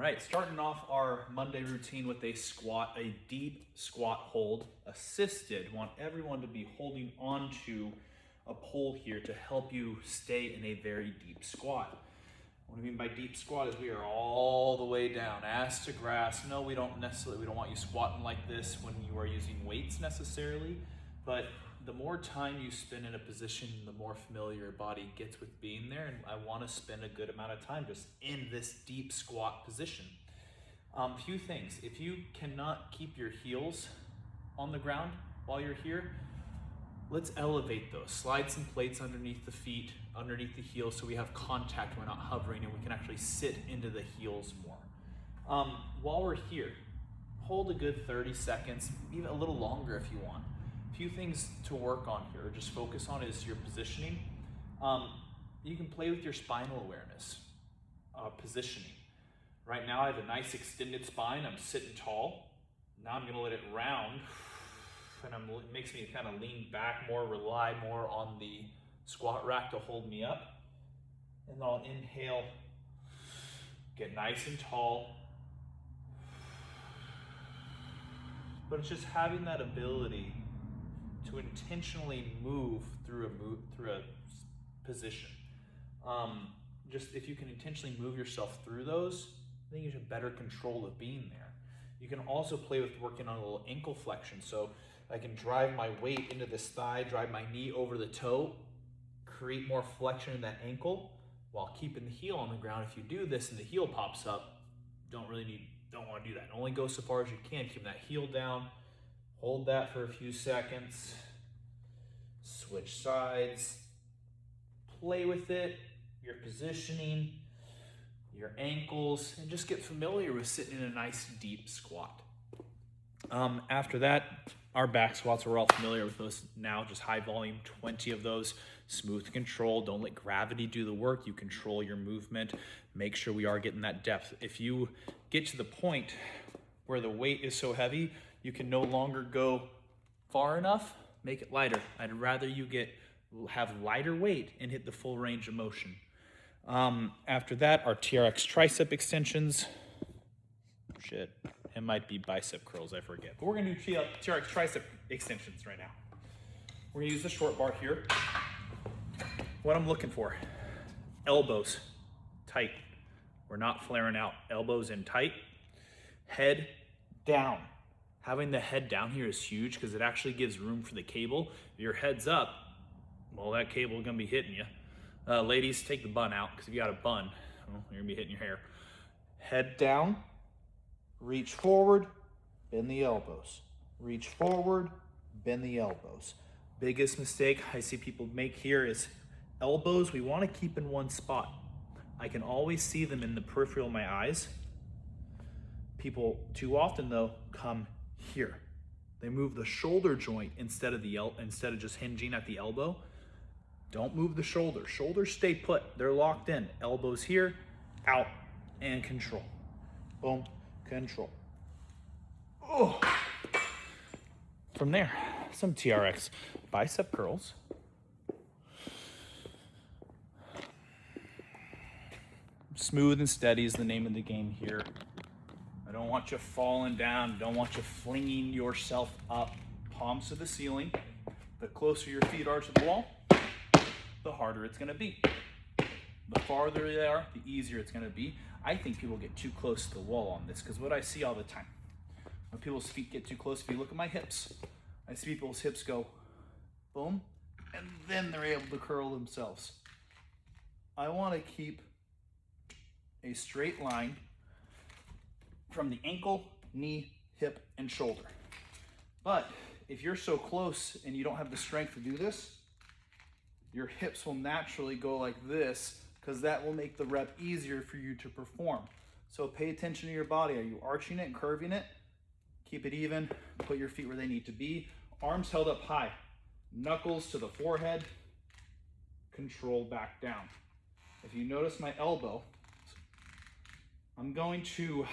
right, starting off our Monday routine with a squat, a deep squat hold, assisted. Want everyone to be holding onto a pole here to help you stay in a very deep squat. What I mean by deep squat is we are all the way down, ass to grass. No, we don't want you squatting like this when you are using weights necessarily, but the more time you spend in a position, the more familiar your body gets with being there. And I want to spend a good amount of time just in this deep squat position. Few things. If you cannot keep your heels on the ground while you're here, let's elevate those. Slide some plates underneath the feet, underneath the heels, so we have contact, we're not hovering, and we can actually sit into the heels more. While we're here, hold a good 30 seconds, even a little longer if you want. Few things to work on here, or just focus on, is your positioning. You can play with your spinal awareness, positioning. Right now I have a nice extended spine, I'm sitting tall. Now I'm gonna let it round, and it makes me kind of lean back more, rely more on the squat rack to hold me up. And then I'll inhale, get nice and tall. But it's just having that ability to intentionally move through a position. Just if you can intentionally move yourself through those, I think you have better control of being there. You can also play with working on a little ankle flexion. So I can drive my weight into this thigh, drive my knee over the toe, create more flexion in that ankle while keeping the heel on the ground. If you do this and the heel pops up, don't want to do that. Only go so far as you can. Keep that heel down. Hold that for a few seconds. Switch sides. Play with it, your positioning, your ankles, and just get familiar with sitting in a nice deep squat. After that, our back squats, we're all familiar with those now, just high volume, 20 of those, smooth control. Don't let gravity do the work. You control your movement. Make sure we are getting that depth. If you get to the point where the weight is so heavy, you can no longer go far enough, make it lighter. I'd rather you have lighter weight and hit the full range of motion. After that, our TRX tricep extensions. It might be bicep curls, I forget. But we're gonna do TRX tricep extensions right now. We're gonna use the short bar here. What I'm looking for, elbows tight. We're not flaring out. Elbows in tight, head down. Having the head down here is huge because it actually gives room for the cable. If your head's up, well, that cable is gonna be hitting you. Ladies, take the bun out, because if you got a bun, well, you're gonna be hitting your hair. Head down, reach forward, bend the elbows. Reach forward, bend the elbows. Biggest mistake I see people make here is elbows, we wanna keep in one spot. I can always see them in the peripheral of my eyes. People too often though come here. They move the shoulder joint instead of just hinging at the elbow. Don't move the shoulder. Shoulders stay put. They're locked in. Elbows here, out, and control. Boom, control. Oh. From there, some TRX bicep curls. Smooth and steady is the name of the game here. I don't want you falling down. Don't want you flinging yourself up. Palms to the ceiling. The closer your feet are to the wall, the harder it's gonna be. The farther they are, the easier it's gonna be. I think people get too close to the wall on this, because what I see all the time, when people's feet get too close, if you look at my hips, I see people's hips go boom, and then they're able to curl themselves. I wanna keep a straight line from the ankle, knee, hip, and shoulder. But if you're so close and you don't have the strength to do this, your hips will naturally go like this, because that will make the rep easier for you to perform. So pay attention to your body. Are you arching it and curving it? Keep it even. Put your feet where they need to be. Arms held up high. Knuckles to the forehead. Control back down. If you notice my elbow, I'm going to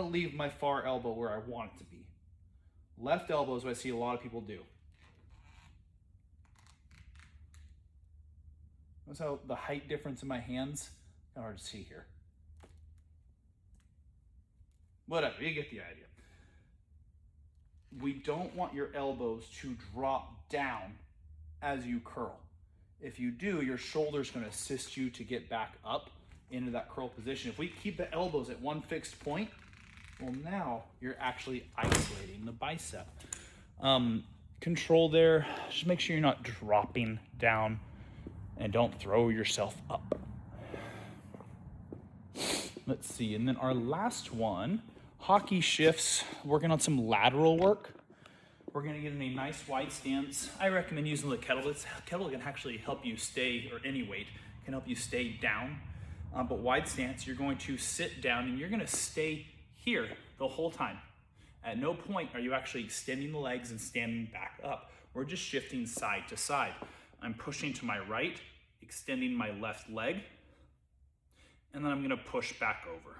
leave my far elbow where I want it to be. Left elbow is what I see a lot of people do. Notice how the height difference in my hands, kind of hard to see here. Whatever, you get the idea. We don't want your elbows to drop down as you curl. If you do, your shoulder's going to assist you to get back up into that curl position. If we keep the elbows at one fixed point, well, now you're actually isolating the bicep. Control there, just make sure you're not dropping down and don't throw yourself up. Let's see, and then our last one, hockey shifts, working on some lateral work. We're gonna get in a nice wide stance. I recommend using the kettle. This kettle can actually help you stay, or any weight can help you stay down. But wide stance, you're going to sit down and you're gonna stay here the whole time. At no point are you actually extending the legs and standing back up. We're just shifting side to side. I'm pushing to my right, extending my left leg, and then I'm gonna push back over.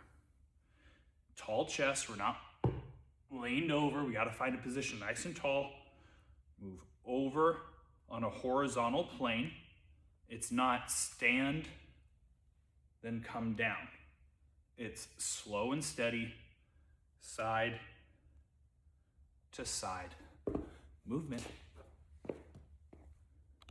Tall chest, we're not leaned over. We gotta find a position nice and tall. Move over on a horizontal plane. It's not stand, then come down. It's slow and steady, side to side movement.